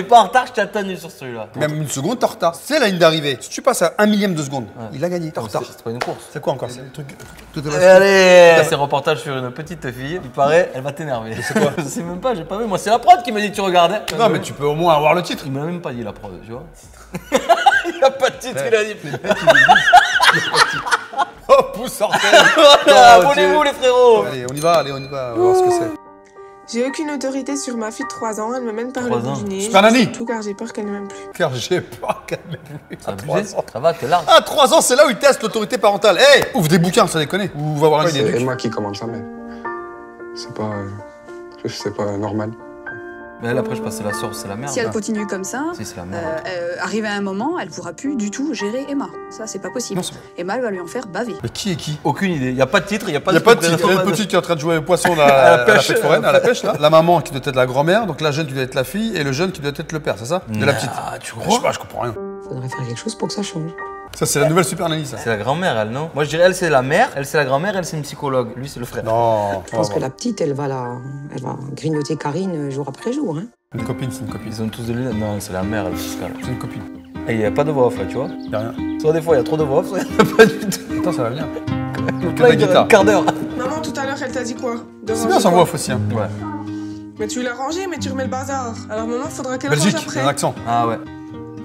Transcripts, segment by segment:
t'es pas en retard, je t'ai attendu sur celui-là. Même une seconde, t'es en retard. C'est la ligne d'arrivée. Si tu passes à 1 millième de seconde, il a gagné, t'es en retard. C'est pas une course. C'est quoi encore? C'est le truc. Allez, c'est un reportage sur une petite fille. Il paraît, elle va t'énerver. C'est quoi? Je sais même pas, j'ai pas vu. Moi, c'est la prod qui m'a dit que tu regardais. Non, mais tu peux au moins avoir le titre. Il m'a même pas dit la prod, tu vois. Il a pas de titre, il a dit. Oh, pouce orteil. Voilà, abonnez-vous les frérots. Allez, on y va, on va voir ce que c'est. J'ai aucune autorité sur ma fille de 3 ans, elle me mène par le bout du nez. Super Nani. Tout car j'ai peur qu'elle ne m'aime plus. Car j'ai peur qu'elle m'aime plus. Ça va, t'es large. À 3 ans, c'est là où ils testent l'autorité parentale. Hey, ouvre des bouquins, ça déconne. Ou va voir un C'est Emma qui commande sa mère. C'est pas normal. Mais elle, après, je passe, c'est la soeur, c'est la mère. Si elle continue comme ça, si, c'est la mère. arrivé à un moment, elle pourra plus du tout gérer Emma. Ça, c'est pas possible. Non, c'est Emma, elle va lui en faire baver. Mais qui est qui? Aucune idée. Y a pas de titre, y a pas Il de n'y a pas de titre. Il y a une petite qui est en train de jouer au poisson à la pêche. fête foraine, à la pêche là. La maman qui doit être la grand-mère, donc la jeune qui doit être la fille et le jeune qui doit être le père, c'est ça? De la petite. Ah, tu Je crois? sais pas, je comprends rien. Faudrait faire quelque chose pour que ça change. Ça, c'est la nouvelle Super Nanny, ça. C'est la grand-mère, elle, non? Moi, je dirais, elle, c'est la mère, elle, c'est la grand-mère, elle, c'est une psychologue. Lui, c'est le frère. Non. Je pense que la petite, elle va grignoter Karine jour après jour. Hein. Une copine, c'est une copine. Ils ont tous des lunettes. Non, c'est la mère, elle, fiscale. C'est une copine. Et il n'y a pas de voix off, là, tu vois? Y'a rien. Soit des fois, il y a trop de voix off, soit il n'y en a pas du tout. Attends, ça va venir. Donc Que là, de la il y a guitare. un quart d'heure. Maman, tout à l'heure, elle t'a dit quoi? C'est bien sans voix off aussi. Hein. Ouais. Mais tu l'as rangé, mais tu remets le bazar. Alors maman, faudra qu'elle range Belgique, après. un accent. Ah ouais.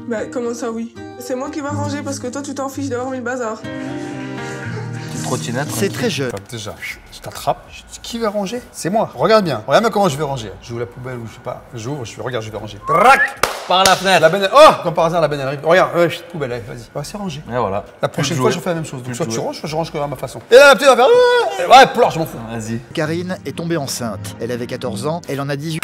Bah comment ça oui? C'est moi qui va ranger parce que toi tu t'en fiches d'avoir mis le bazar. Petite trottinette. C'est très jeune. Enfin, déjà, je t'attrape. Je dis, qui va ranger? C'est moi. Regarde bien. Regarde bien comment je vais ranger. J'ouvre la poubelle ou je sais pas. J'ouvre, regarde, je vais ranger. Trac! Par la fenêtre. La benne. Oh! Comme par hasard, la benne arrive. Regarde, poubelle, allez, vas-y. Ouais, c'est rangé. Et voilà. La prochaine Plus fois, jouer. je fais la même chose. Donc, Plus soit tu jouer. ranges, soit je range à ma façon. Et là, la petite va faire. Ouais, pleure, je m'en fous. Vas-y. Karine est tombée enceinte. Elle avait 14 ans, elle en a 18.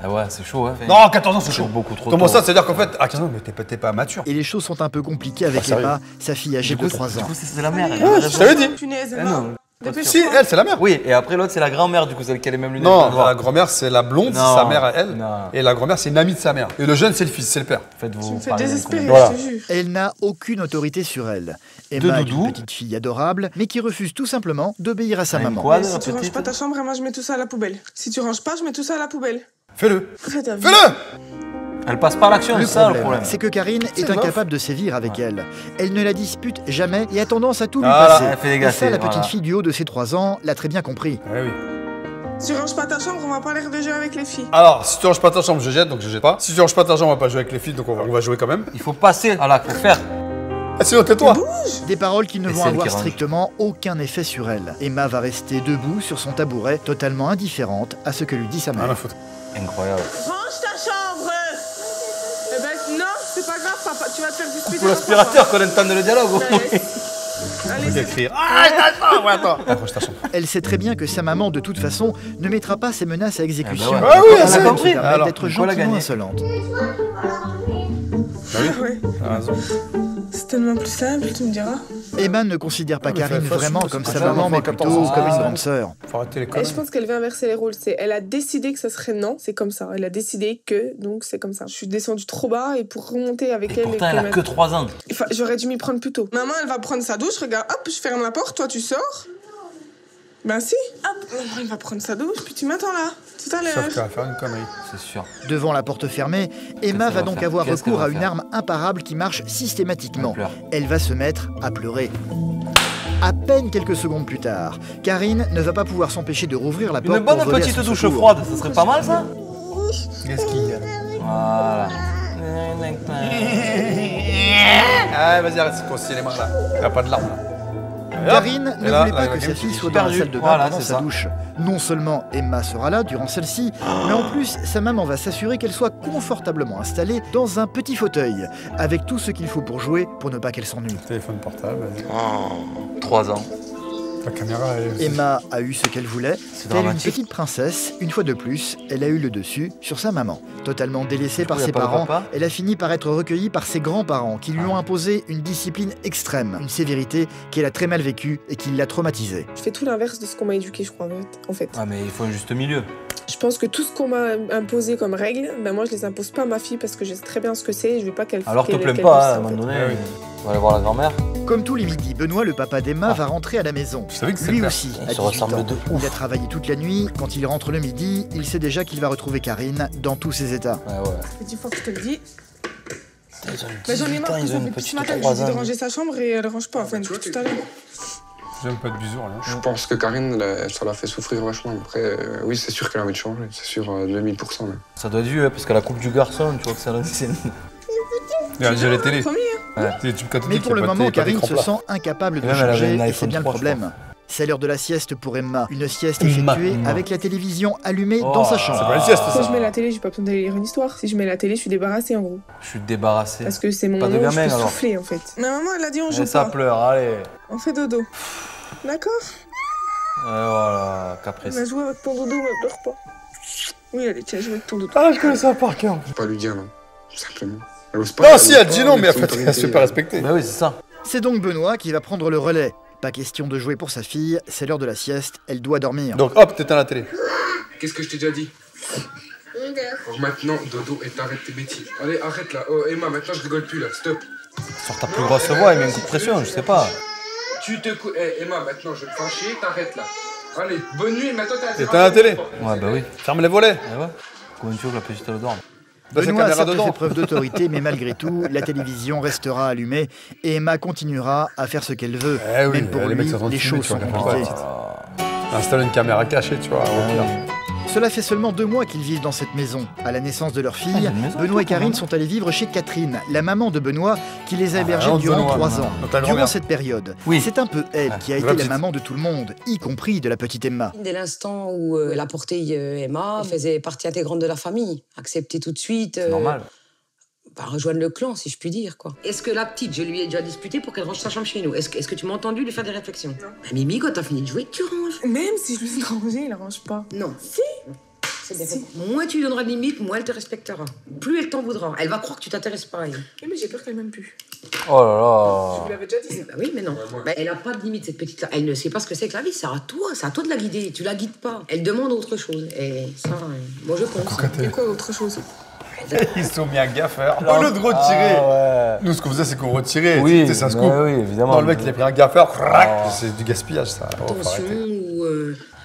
Ah ouais, c'est chaud, hein. Non, 14 ans, c'est chaud. Beaucoup trop Comment tôt. ça? C'est-à-dire qu'en fait, à 15 ans, mais t'es pas mature. Et les choses sont un peu compliquées avec Ah, sérieux Emma, sa fille âgée de 3 Du ans. coup, c'est la mère. Elle Ouais, je t'avais dit. Punaise, Eh Emma. non. Dépêche-toi. Si, elle, c'est la mère. Oui, et après l'autre, c'est la grand-mère, du coup, celle qui a les mêmes lunettes. Non, noires. la grand-mère, c'est la blonde, c'est Non, sa mère à elle. non. Et la grand-mère, c'est une amie de sa mère. Et le jeune, c'est le fils, c'est le père. Tu Faites-vous me fais parler désespérer, avec Voilà. je te jure. Elle n'a aucune autorité sur elle. Emma est doudou. une petite fille adorable, mais qui refuse tout simplement d'obéir à sa Une maman. quoi, Mais la si tu ranges petite pas ta chambre, moi je mets tout ça à la poubelle. Si tu ranges pas, je mets tout ça à la poubelle. Fais-le. Fais ta vie. Fais-le! Elle passe par l'action, c'est Le ça le problème, problème. c'est que Karine est moche. incapable de sévir avec elle. Elle ne la dispute jamais et a tendance à tout lui Voilà. passer. Elle fait des Et gâtés, ça, la petite voilà. fille du haut de ses 3 ans l'a très bien compris. Ouais, oui. Si tu ranges pas ta chambre, on va pas l'air de jouer avec les filles. Alors, si tu ranges pas ta chambre, je jette, donc je jette pas. Si tu ranges pas ta chambre, on va pas jouer avec les filles, donc on va jouer quand même. Il faut passer à l'acte, faut faire. Ah, sinon, tais-toi! Des paroles qui ne Et vont celle avoir qui range. strictement aucun effet sur elle. Emma va rester debout sur son tabouret, totalement indifférente à ce que lui dit sa Rien mère. à foutre. Incroyable. Range ta chambre! Eh ben non, c'est pas grave, papa, tu vas te faire disputer. Pour l'aspirateur, qu'on entende le dialogue. Allez, allez, c'est Écrire. Ah, ta chambre, attends! Accroche ta chambre. Elle sait très bien que sa maman, de toute façon, ne mettra pas ses menaces à exécution. Eh ben ouais. Ah oui, Elle elle sait. se compris. permet Alors, d'être pourquoi la gentiment gagner insolente. Ouais, T'as raison. c'est tellement plus simple, tu me diras. Emma ne considère pas Ah, mais Karine fais- fais- vraiment fais- comme fais- sa fais- maman, fais- mais fais- plutôt 14 ans. comme une Ah. grande sœur. Faut arrêter les Et je conneries. pense qu'elle veut inverser les rôles. Elle a décidé que ça serait non, c'est comme ça. Elle a décidé que, donc c'est comme ça. Je suis descendue trop bas et pour remonter avec Et elle. pourtant, elle a que 3 ans. Enfin, j'aurais dû m'y prendre plus tôt. Maman, elle va prendre sa douche, regarde, hop, je ferme la porte, toi tu sors. Ben si, hop, maman, elle va prendre sa douche, puis tu m'attends là, tout à l'heure. Sauf qu'elle va faire une connerie. C'est sûr. Devant la porte fermée, Emma qu'elle va va donc faire avoir Qu'est-ce qu'elle recours va à une faire arme imparable qui marche systématiquement. Elle pleure. Elle va se mettre à pleurer. À peine quelques secondes plus tard, Karine ne va pas pouvoir s'empêcher de rouvrir la porte Une bonne pour voler à petite son douche secours. froide, ça serait pas mal ça? Qu'est-ce qu'il y a? Voilà. Ah, vas-y, arrête, c'est concilier les mains là. Il n'y a pas de larmes là. Karine ne Et là, voulait là, pas il va que sa gagner, fille c'est soit dans la perdu. salle de bain Voilà, pendant c'est sa ça. douche. Non seulement Emma sera là durant celle-ci, mais en plus, sa maman va s'assurer qu'elle soit confortablement installée dans un petit fauteuil, avec tout ce qu'il faut pour jouer, pour ne pas qu'elle s'ennuie. Téléphone portable, vas-y. 3 ans. Ta caméra, elle est. Emma a eu ce qu'elle voulait. C'est Telle une dramatique. petite princesse, une fois de plus, elle a eu le dessus sur sa maman. Totalement délaissée par y a ses pas de parents, papa elle a fini par être recueillie par ses grands-parents qui lui ont imposé une discipline extrême, une sévérité qu'elle a très mal vécue et qui l'a traumatisée. Je fais tout l'inverse de ce qu'on m'a éduqué, je crois, en fait. Ah, mais il faut un juste milieu. Je pense que tout ce qu'on m'a imposé comme règles, ben moi je les impose pas à ma fille parce que je sais très bien ce que c'est et je veux pas qu'elle Alors te qu'elle- plains qu'elle pas, puisse, hein, à un en fait. moment donné. Ah oui. On va aller voir la grand-mère. Comme tous les midis, Benoît, le papa d'Emma, va rentrer à la maison. Je savais que c'est Lui clair. aussi Ils a se 18 ressemblent ans. de ouf. Il a travaillé toute la nuit. Quand il rentre le midi, il sait déjà qu'il va retrouver Karine dans tous ses états. Ouais, ouais. Petite fois que je te le dis. Putain, ils ont Bah, j'en ai 18 marre ans, que ils ça ont fait une depuis ce petite matin que je 3 lui dis de ans. ranger sa chambre et elle range pas. Enfin, depuis tout à l'heure. J'aime pas de bisous, rien. Je pense que Karine, ça l'a fait souffrir vachement. Après, oui, c'est sûr qu'elle a envie de changer. C'est sûr, 2000%. Même. Ça doit être vieux, hein, parce qu'à la coupe du garçon, tu vois que c'est à l'ancienne. Il a déjà la télé. Promis, hein. Mais pour le moment, Karine se sent incapable de Même elle avait changer un et iPhone c'est bien le 3, je problème. C'est l'heure de la sieste pour Emma. Une sieste Emma. effectuée avec la télévision allumée dans sa Oh, chambre. C'est pas une sieste, Quand ça. je mets la télé, j'ai pas besoin d'aller lire une histoire. Si je mets la télé, je suis débarrassée en gros. Je suis débarrassé. Parce que c'est mon Pas de moment où je gamin, peux alors. souffler en fait. Ma maman, elle a dit on joue Et ça pas. pleure, allez. On fait dodo. D'accord? Et voilà, caprice. On a joué avec ton dodo, mais pleure pas. Oui, allez, tiens, jouer avec ton dodo. Ah, je connais ça par cœur. Faut pas lui dire non. Tout simplement. Elle ose pas. Non, si, elle dit non, mais en fait, elle se fait pas respecter. Bah oui, c'est ça. C'est donc Benoît qui va prendre le relais. Pas question de jouer pour sa fille, c'est l'heure de la sieste, elle doit dormir. Donc, hop, t'éteins la télé. Qu'est-ce que je t'ai déjà dit? Alors maintenant, dodo, et t'arrêtes tes bêtises. Allez, arrête là. Oh, Emma, maintenant je rigole plus là. Stop. Sur ta plus grosse voix, il met un coup de pression, je sais pas. Tu te couches. Eh, Emma, maintenant je vais me fâcher, t'arrêtes là. Allez, bonne nuit, maintenant t'as Éteins la télé. Ouais, bah oui. Ferme les volets. Eh ouais. Comment tu veux que la petite elle dorme? Dans sa Benoît a caméra certes dedans. fait preuve d'autorité, mais malgré tout, la télévision restera allumée et Emma continuera à faire ce qu'elle veut. Eh oui, Même pour les lui, mecs sont en train de les filmer, choses tu sont vois, compliquées. Installe une caméra cachée, tu vois. au pire. Cela fait seulement 2 mois qu'ils vivent dans cette maison. À la naissance de leur Ah, fille, il y a une maison, Benoît et tout, quand Karine même. sont allés vivre chez Catherine, la maman de Benoît, qui les a hébergés non, de durant Benoît, 3 non. ans. Donc la Durant grand-mère. cette période, Oui. c'est un peu elle qui a de été la la petite. maman de tout le monde, y compris de la petite Emma. Dès l'instant où elle a porté Emma, elle faisait partie intégrante de la famille. Acceptée tout de suite. C'est normal. Rejoindre le clan, si je puis dire, quoi. Est-ce que la petite, je lui ai déjà disputé pour qu'elle range sa chambre chez nous? Est-ce que tu m'as entendu lui faire des réflexions? Non. Mimi, quand t'as fini de jouer, tu ranges. Même si je lui dis de ranger, il arrange pas. Non. Si. C'est bien fait. Moins tu lui donneras de limites, moins elle te respectera. Plus elle t'en voudra. Elle va croire que tu t'intéresses pas à elle. Eh, mais j'ai peur qu'elle m'aime plus. Oh là Je vous là. l'avais déjà dit. Bah oui, mais non. Bah, elle a pas de limite, cette petite-là. Elle ne sait pas ce que c'est que la vie. C'est à toi de la guider. Tu la guides pas. Elle demande autre chose. Et ça, moi je pense. Et quoi, autre chose? Ils se sont mis un gaffeur. Au lieu de retirer. Ah ouais. Nous, ce qu'on faisait, c'est qu'on retirait. Oui, Tu sais, ça se bah coupe. oui, évidemment. Non, le mec, il a pris un gaffeur. Oh. C'est du gaspillage, ça. Oh, faut Attention arrêter. ou.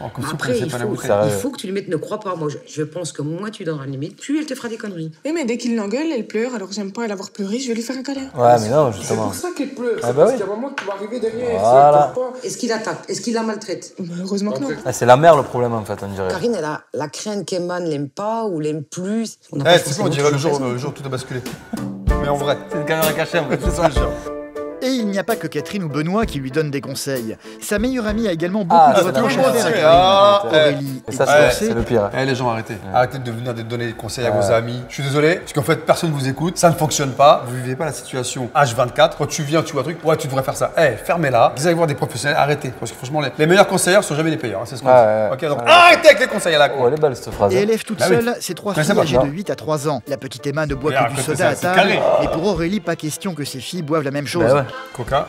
Oh, comme si on Après, connaissait il pas la faut, bouteille. Ça- il faut que tu lui mettes ne crois pas. Moi, je pense que moins tu donneras de limites, plus elle te fera des conneries. Oui, mais dès qu'il l'engueule, elle pleure. Alors j'aime pas elle avoir pleuré, je vais lui faire un câlin. Ouais, mais non, C'est justement. pour ça qu'elle pleure. Ah C'est bah parce oui. qu'il y a un moment qui va arriver derrière. Voilà. Si elle pleure pas. Est-ce qu'il attaque? Est-ce qu'il la maltraite? Malheureusement que non. Ah, c'est la mère le problème en fait, on dirait. Karine, elle a la crainte qu'Emma ne l'aime pas ou l'aime plus. On n'a Eh, pas tu sais, on forcément dirait le toujours jour, raison. où tout a basculé. Mais en vrai. C'est une caméra cachée en fait, c'est ça. Et il n'y a pas que Catherine ou Benoît qui lui donnent des conseils. Sa meilleure amie a également beaucoup Ah, de c'est reproches la à faire à meilleure. Karine. Ah, Aurélie Et est ça, divorcée. c'est le pire. Eh les gens, arrêtez. Arrêtez de venir de donner des conseils à vos amis. Je suis désolé, parce qu'en fait, personne vous écoute, ça ne fonctionne pas. Vous vivez pas la situation H24. Quand tu viens, tu vois un truc, ouais, tu devrais faire ça. Eh, fermez-la. Vous allez voir des professionnels, arrêtez. Parce que franchement, les meilleurs conseillers sont jamais les payeurs. Hein, c'est ce qu'on Ouais, dit. ouais. Ok, donc Ouais. arrêtez avec les conseils à la Oh, con. elle est belle cette phrase. Et hein. élève toute Bah oui. seule ses 3 Mais filles ça va, âgées ça. de 8 à 3 ans. La petite Emma ne boit Mais que à du côté, soda à c'est table. carré. Mais pour Aurélie, pas question que ses filles boivent la même chose. Bah ouais. Coca.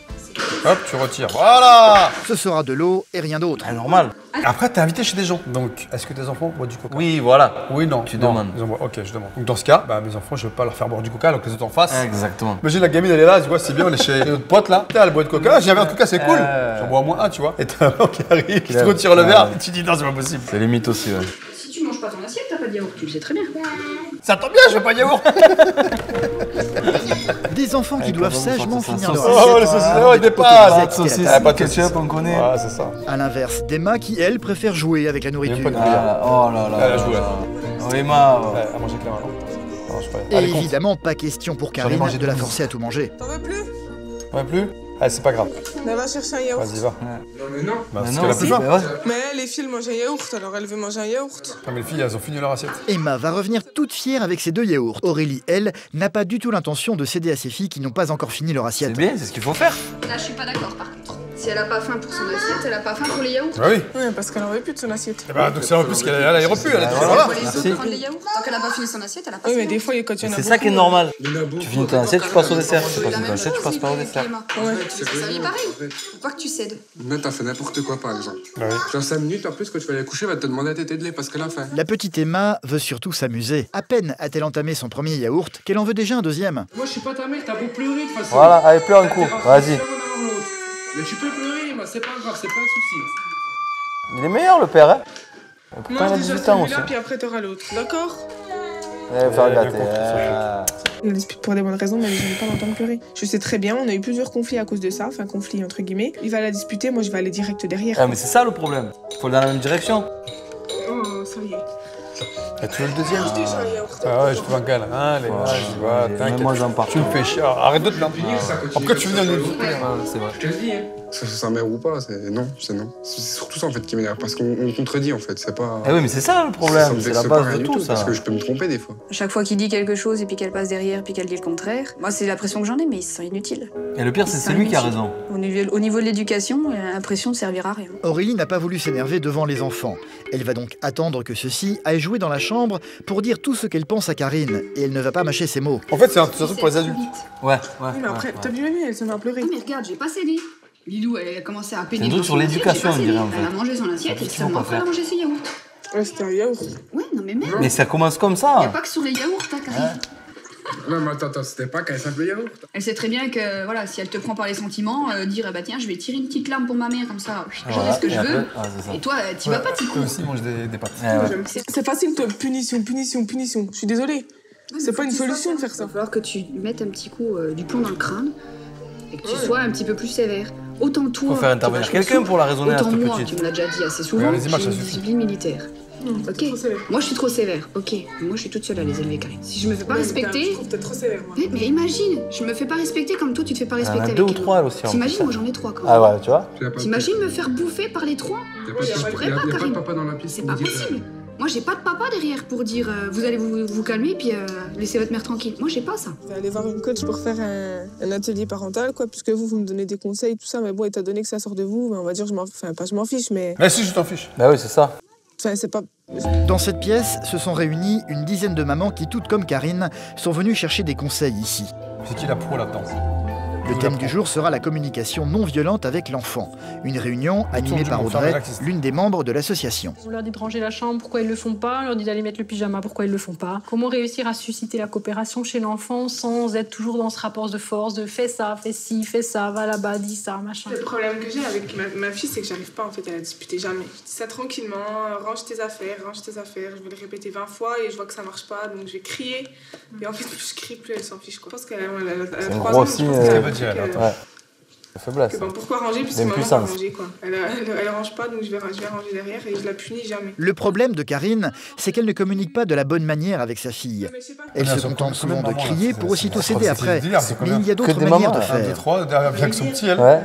Hop, tu retires. Voilà. Ce sera de l'eau et rien d'autre. Ah, normal. Après, t'es invité chez des gens. Donc, est-ce que tes enfants boivent du coca? Oui, voilà. Oui, non. Tu Non. demandes. Ils en boivent. Ok, je demande. Donc, dans ce cas, bah, mes enfants, je vais pas leur faire boire du coca alors que les autres en face. Exactement. Imagine la gamine, elle est là, tu vois, c'est bien, on est chez notre pote là. Putain, elle boit de coca. J'ai un verre de coca, c'est cool. J'en bois au moins un, tu vois. Et t'as un blanc qui arrive, qui te Claire. retire le verre. Ouais. Et tu dis non, c'est pas possible. C'est limite aussi, ouais. Si tu manges pas ton assiette, t'as pas de yaourt, tu le sais très bien. Ça tombe bien, je veux pas de yaourt. Des enfants qui Avec doivent la bonne sagement sauce, finir sauce. leur Oh, assiette. les saucisses, avant oh, de des poter pâtes. les Pas de actes à la saucisses, table. pas de ketchup, saucisses. on connaît. Ah, c'est ça. À l'inverse, d'Emma qui, elle, préfère jouer avec la nourriture. pas de Ah, oh là là. Elle a joué. Oh, Emma. Ouais, à manger clairement. Non, je croyais. Et Allez, compte. évidemment, pas question pour J'en ai Karine mangé de la 12. forcer à tout manger. T'en veux plus? Ouais, plus. Ah, c'est pas grave. Elle va chercher un yaourt. Vas-y, va. Non, mais non. Bah, Mais parce non, qu'elle a plus si, faim. bah ouais. Mais les filles, elles mangent un yaourt, alors elle veut manger un yaourt. Ah, mais les filles, elles ont fini leur assiette. Emma va revenir toute fière avec ses 2 yaourts. Aurélie, elle, n'a pas du tout l'intention de céder à ses filles qui n'ont pas encore fini leur C'est assiette. bien, c'est ce qu'il faut faire. Là, je suis pas d'accord par contre. Si elle a pas faim pour son assiette, elle a pas faim pour les yaourts. Bah oui. Ouais, parce qu'elle en veut plus de son assiette. Et bah, donc c'est en plus qu'elle a repu, elle a dit Voilà. voilà. Faut les Merci. autres prendre les yaourts. Tant qu'elle a pas fini son assiette, elle a pas Oui, son mais des yaourt. fois, quand il y en a C'est beaucoup... ça qui est normal. Il y en a beaucoup. Tu finis ton assiette, tu passes au dessert. Tu La passes même ton assiette, tu chose, passes pas au avec dessert. Emma. Ouais. Ça servi pareil. Faut pas que tu cèdes. Là, t'as fait n'importe quoi, par exemple. Bah oui. Dans 5 minutes, en plus, quand tu vas aller coucher, elle va te demander à téter de lait parce qu'elle a faim. La petite Emma veut surtout s'amuser. À peine a-t-elle entamé son premier yaourt qu'elle en veut déjà un deuxième. Moi, je suis pas ta mère, t'as beau pleurer de toute façon. Voilà, allez, pleure un coup. Vas-y. Mais tu peux pleurer, Emma, c'est pas grave, c'est pas un souci. Il est meilleur le père, hein. Moi, déjà celui-là, puis après, t'auras l'autre. D'accord? Faire gâter. On dispute pour des bonnes raisons, mais je n'ai pas l'entendre pleurer. Je sais très bien, on a eu plusieurs conflits à cause de ça, enfin conflits entre guillemets. Il va la disputer, moi je vais aller direct derrière. Ah mais c'est ça le problème. Faut aller dans la même direction. Oh, ça y est. Et tu veux le deuxième? Ah Ah ouais, je te vois un câlin. Allez, vas-y, voilà, t'inquiète. Moi j'en pars. Tu me fais chier. Arrête de te plaindre. Après, tu veux venir nous. C'est vrai. Je te le dis, hein. Sa mère ou pas, c'est non. C'est surtout ça en fait qui m'énerve, parce qu'on contredit en fait, c'est pas... Eh oui mais c'est ça le problème, c'est la base de tout ça. Parce que je peux me tromper des fois. Chaque fois qu'il dit quelque chose et puis qu'elle passe derrière puis qu'elle dit le contraire, moi c'est l'impression que j'en ai, mais il se sent inutile. Et le pire c'est lui qui a raison. Au niveau de l'éducation, il a l'impression de servir à rien. Aurélie n'a pas voulu s'énerver devant les enfants. Elle va donc attendre que ceux-ci aillent jouer dans la chambre pour dire tout ce qu'elle pense à Karine. Et elle ne va pas mâcher ses mots. En fait, c'est un truc pour les adultes. Ouais. Oui, mais après, t'as vu, elle se met à pleurer. Mais regarde, j'ai pas cédé. Lilou, elle a commencé à peiner. C'est un truc sur l'éducation, on dirait en fait. Elle a mangé son assiette et seulement après elle a mangé ses yaourts. Ouais, c'était un yaourt. Ouais, non mais merde. Mais ça commence comme Y a ça. pas que sur les yaourts, hein, Karine. Non mais attends, c'était pas qu'un simple yaourt. Elle sait très bien que voilà, si elle te prend par les sentiments, dire bah tiens, je vais tirer une petite larme pour ma mère comme ça, j'en ai ce que je veux. Et toi, t'y vas pas, t'y Toi cours. aussi, mange des pâtes. C'est facile, toi. Punition. Je suis désolée. C'est pas une solution de faire ça. Il va falloir que tu mettes un petit coup du plomb dans le crâne et que tu sois un petit peu plus sévère. Autant toi, Faut faire intervenir quelqu'un pour la raisonner à autant cette moi, petite. tu me l'as déjà dit assez souvent, Regarde les j'ai images, ça une suffit. discipline militaire. Ok, moi je suis trop sévère, ok. Moi je suis toute seule à les élever, Karine. Si je me fais pas respecter. Je trouve que t'es trop sévère, moi. Mais imagine, je me fais pas respecter comme toi tu te fais pas Il y en respecter a avec deux ou Emma. trois elle aussi. en T'imagines, plus. moi j'en ai 3 quand même. Ah ouais, tu vois. T'imagines me faire bouffer par les 3? Je pourrais pas, Y a pas de Karine. papa dans la pièce. C'est pas possible. Moi j'ai pas de papa derrière pour dire vous allez vous calmer puis laisser votre mère tranquille. Moi j'ai pas ça. Je vais aller voir une coach pour faire un atelier parental, quoi, puisque vous me donnez des conseils, tout ça, mais bon, étant donné que ça sort de vous, on va dire, je m'en fiche, mais. Mais si, je t'en fiche. Bah oui c'est ça. Enfin, c'est pas. Dans cette pièce se sont réunies une dizaine de mamans qui, toutes comme Karine, sont venues chercher des conseils ici. C'est qui la pro là-dedans? Le thème du jour sera la communication non violente avec l'enfant. Une réunion animée par Audrey, l'une des membres de l'association. On leur dit de ranger la chambre, pourquoi ils le font pas? On leur dit d'aller mettre le pyjama, pourquoi ils le font pas? Comment réussir à susciter la coopération chez l'enfant sans être toujours dans ce rapport de force de fais ça, fais ci, fais ça, va là-bas, dis ça, machin. Le problème que j'ai avec ma fille, c'est que j'arrive pas en fait à la disputer jamais. Je dis ça tranquillement, range tes affaires, je vais le répéter 20 fois et je vois que ça marche pas, donc je vais crier. Et en fait, plus je crie, plus elle s'en fiche, quoi. Je pense qu'elle a 3 ans, je pense qu'elle a compris que- Ouais. Faiblesse. Pourquoi ranger? Puisque maman va ranger, quoi. Elle range pas, donc je vais ranger derrière et je la punis jamais. Le problème de Karine, c'est qu'elle ne communique pas de la bonne manière avec sa fille. Elle se contente souvent de crier pour aussitôt céder après. Mais il y a d'autres manières de 1, 2, faire. 3, derrière avec son petit, elle. Ouais.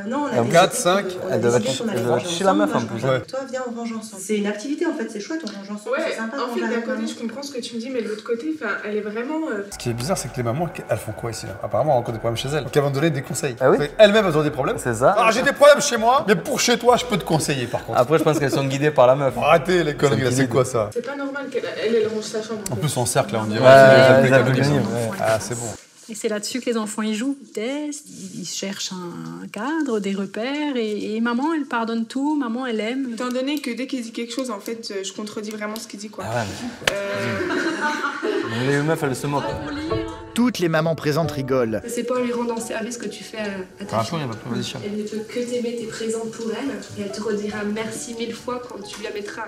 4, 5. Elle devait être chez la meuf en plus. Ouais. Toi, viens, on range ensemble. C'est une activité en fait, c'est chouette, on range ensemble. Ouais, C'est sympa. en fait, d'un côté, je comprends ce que tu me dis, mais de l'autre côté, elle est vraiment. Ce qui est bizarre, c'est que les mamans, elles font quoi ici là? Apparemment, elles ont encore des problèmes chez elles. Donc elles vont donner des conseils. Ah oui? Elles-mêmes, elles ont des problèmes. C'est ça. Ah, j'ai des problèmes chez moi, mais pour chez toi, je peux te conseiller par contre. Après je pense qu'elles sont guidées par la meuf. Arrêtez les conneries là, c'est quoi ça? C'est pas normal qu'elle range sa chambre. En plus, en cercle là, on dirait. Ouais, Ah, c'est bon. Et c'est là-dessus que les enfants ils jouent, ils testent, ils cherchent un cadre, des repères, et maman elle pardonne tout, maman elle aime. Étant donné que dès qu'il dit quelque chose, en fait, je contredis vraiment ce qu'il dit, quoi. Ah ouais, mais... Les meufs elles se moquent. Toutes les mamans présentes rigolent. C'est pas en lui rendant service que tu fais à ta fille. Elle ne peut que t'aimer, t'es présent pour elle, et elle te redira merci 1000 fois quand tu mettras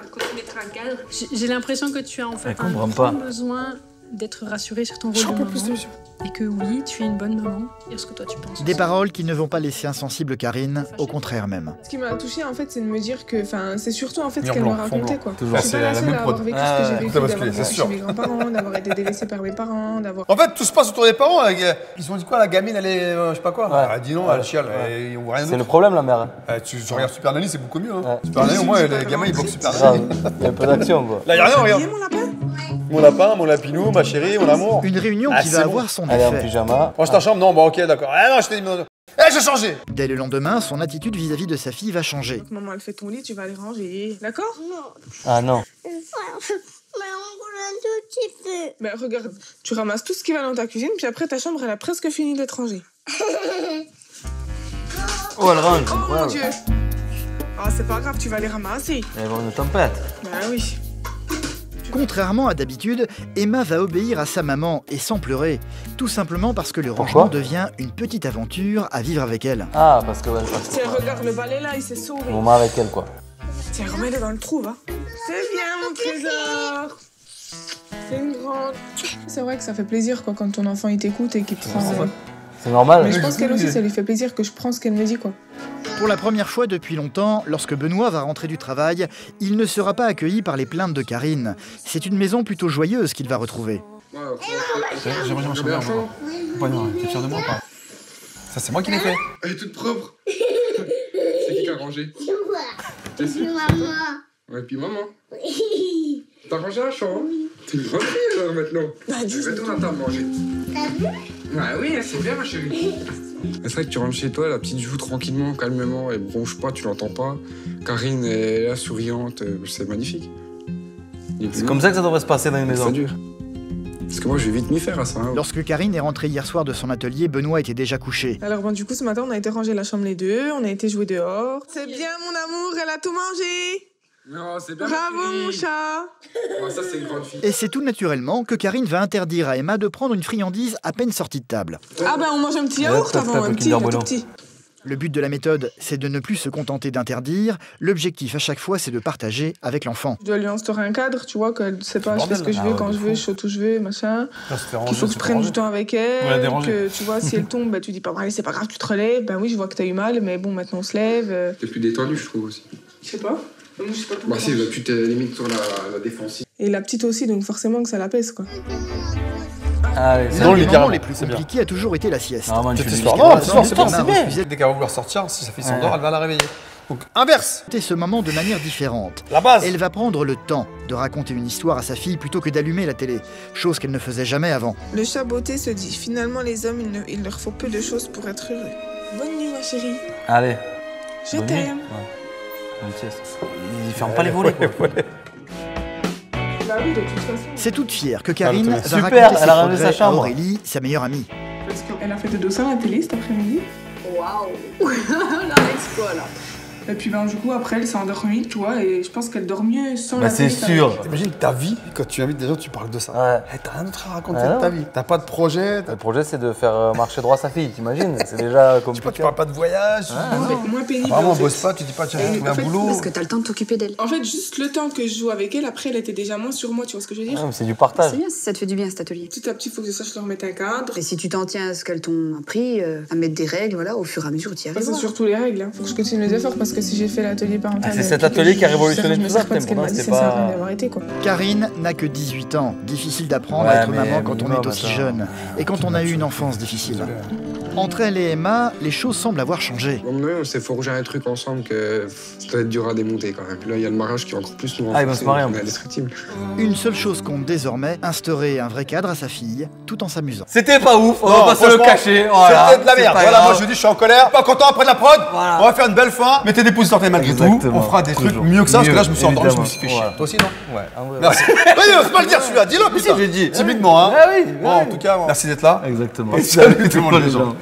un cadre. J'ai l'impression que tu as en fait Elle un comprend grand pas. besoin d'être rassurée sur ton rôle de maman. Et que oui, tu es une bonne maman. Et ce que toi tu penses. Des paroles qui ne vont pas laisser insensible Karine, au contraire même. Ce qui m'a touchée, en fait, c'est de me dire que, c'est surtout en fait ce Mur qu'elle blanc, me fond racontait, blanc. quoi. Toujours. Je suis pas la seule à avoir vécu ce que j'ai vécu, Tout a basculé, d'avoir c'est chez sûr. mes grands-parents, d'avoir été délaissée par mes parents, d'avoir. En fait, tout se passe autour des parents. Ils ont dit quoi, la gamine, elle est. Je sais pas quoi. Ouais. Elle dit non, Ouais. elle chiale. Ouais. Et on voit rien C'est le d'autre. problème la mère. Tu regardes Super Nanny, c'est beaucoup mieux. Hein. Ouais. Super Nanny, au moins, les gamins, ils boxent Super Grave. Nanny. Il y a un peu d'action quoi. Là, y'a rien, regarde. Mon lapin? Mon lapin, mon lapinou, ma chérie, mon amour. Une réunion Ah, qui c'est va bon. avoir son Elle est en effet. pyjama. Range ta chambre, non, bon, ok, d'accord. Ah non, je t'ai dit. Eh, j'ai changé. Dès le lendemain, son attitude vis-à-vis de sa fille va changer. Donc, maman, elle fait ton lit, tu vas aller ranger. D'accord? Ah non. Mais encore un tout petit peu. Ben, regarde, tu ramasses tout ce qui va dans ta cuisine, puis après, ta chambre, elle a presque fini d'être rangée. Oh elle range. Oh mon Dieu! Ah, c'est pas grave, tu vas les ramasser. Elle va y avoir une tempête. Ben oui. Contrairement à d'habitude, Emma va obéir à sa maman et sans pleurer. Tout simplement parce que le rangement devient une petite aventure à vivre avec elle. Ah, parce que... Ouais, tiens, regarde le balai là, il s'est sauvé. On va avec elle, quoi. Tiens, remets-le dans le trou, va. C'est bien, mon trésor. C'est une grande. C'est vrai que ça fait plaisir, quoi, quand ton enfant, il t'écoute et qu'il te rend... C'est normal. Mais je pense qu'elle aussi, ça lui fait plaisir que je prends ce qu'elle me dit, quoi. Pour la première fois depuis longtemps, lorsque Benoît va rentrer du travail, il ne sera pas accueilli par les plaintes de Karine. C'est une maison plutôt joyeuse qu'il va retrouver. J'ai rangé ma chambre. Ouais, non, t'es fier de moi ou pas? Ça, c'est moi qui l'ai fait. Elle est toute propre. C'est qui a rangé? T'es sûr? Maman. Ouais, puis maman. T'as rangé la chambre? T'es une grande fille alors maintenant. Retourne à table manger. T'as vu? Ouais, oui, c'est bien ma chérie. C'est vrai que tu rentres chez toi, la petite joue tranquillement, calmement, elle bronche pas, tu l'entends pas. Karine est là, souriante, c'est magnifique. C'est comme ça que ça devrait se passer dans une maison. C'est dur. Parce que moi, je vais vite m'y faire à ça. Hein. Lorsque Karine est rentrée hier soir de son atelier, Benoît était déjà couché. Alors bon, du coup, ce matin, on a été ranger la chambre les deux, on a été jouer dehors. C'est bien, mon amour, elle a tout mangé. Non, c'est bien. Bravo, mon chat. Ouais, ça, c'est une grande fille. Et c'est tout naturellement que Karine va interdire à Emma de prendre une friandise à peine sortie de table. Ah bah, on mange un petit yaourt avant, un petit, tout petit. Le but de la méthode, c'est de ne plus se contenter d'interdire. L'objectif à chaque fois, c'est de partager avec l'enfant. Je dois lui instaurer un cadre, tu vois, qu'elle ne sait pas, je fais ce que je veux, quand je veux, je saute où je veux, machin. Qu'il faut que je prenne du temps avec elle, que tu vois, si elle tombe, bah, tu dis pas, bon, allez, c'est pas grave, tu te relèves. Ben oui, je vois que t'as eu mal, mais bon, maintenant on se lève. T'es plus détendu, je trouve aussi. Je sais pas. Moi, je sais pas bah si, tu t'es limite sur la défensive. Et la petite aussi, donc forcément que ça la pèse, quoi. L'un des moments les plus compliqués a toujours été la sieste. Cette histoire, non, c'est bon, c'est bien. Dès qu'elle va vouloir sortir, si sa fille s'endort, elle va la réveiller. Donc, inverse. C'était ce moment de manière différente. La base. Elle va prendre le temps de raconter une histoire à sa fille plutôt que d'allumer la télé, chose qu'elle ne faisait jamais avant. Le chat botté se dit, finalement les hommes, il leur faut peu de choses pour être heureux. Bonne nuit, ma chérie. Allez. Je t'aime. Il ferme pas les volets, quoi. Bah oui, de toute façon. C'est toute fière que Karine va super, raconter ses elle a rangé progrès sa chambre. à Aurélie, sa meilleure amie. Parce qu'elle a fait de dessins à la télé cet après-midi. Waouh. L'exploit là. Et puis ben du coup après elle s'est endormie, tu vois, et je pense qu'elle dort mieux sans la c'est télé. sûr. T'imagines ta vie, quand tu invites des gens, tu parles de ça. Ouais. Hey, t'as rien d'autre à raconter de ta vie. T'as pas de projet. Le projet, c'est de faire marcher droit sa fille, t'imagines? C'est déjà compliqué. Tu parles pas de voyage. Moins pénible. Vraiment, en fait. bosse pas, tu dis pas, tiens, j'ai trouvé un boulot. Parce que t'as le temps de t'occuper d'elle. En fait, juste le temps que je joue avec elle, après elle était déjà moins sur moi, tu vois ce que je veux dire? C'est du partage. C'est bien si ça te fait du bien cet atelier. Petit à petit, il faut que je sache leur mettre un cadre. Et si tu t'en tiens à ce qu'elles t'ont appris, à mettre des règles, voilà, au fur et à mesure, tu y arrives. C'est surtout les règles. Faut que je continue les efforts parce que si j'ai fait l'atelier parental. C'est cet atelier qui a révolutionné tout ça, c'est pas. Karine n'a que 18 ans. Difficile d'apprendre à être maman quand on est aussi jeune. Et quand on a eu une enfance difficile. Entre elle et Emma, les choses semblent avoir changé. On s'est forgé un truc ensemble que ça doit être dur à démonter quand même. Là, il y a le mariage qui est encore plus nous. Ah, il va se marier. C'est indestructible. Une seule chose compte désormais, instaurer un vrai cadre à sa fille, tout en s'amusant. C'était pas ouf, on va pas se le cacher. C'était de la merde. Voilà, moi je dis, je suis en colère. Pas content après de la prod. On va faire une belle fin. Mettez des pouces sur malgré tout. On fera des trucs mieux que ça, parce que là, je me suis endormi, je me suis fait chier. Toi aussi, non? Ouais. Merci. C'est pas le dire celui-là, dis-le, putain. J'ai dit. Timidement, hein. Ah oui. Bon, en tout cas, merci d'être là. Exactement. Salut tout le monde, les gens.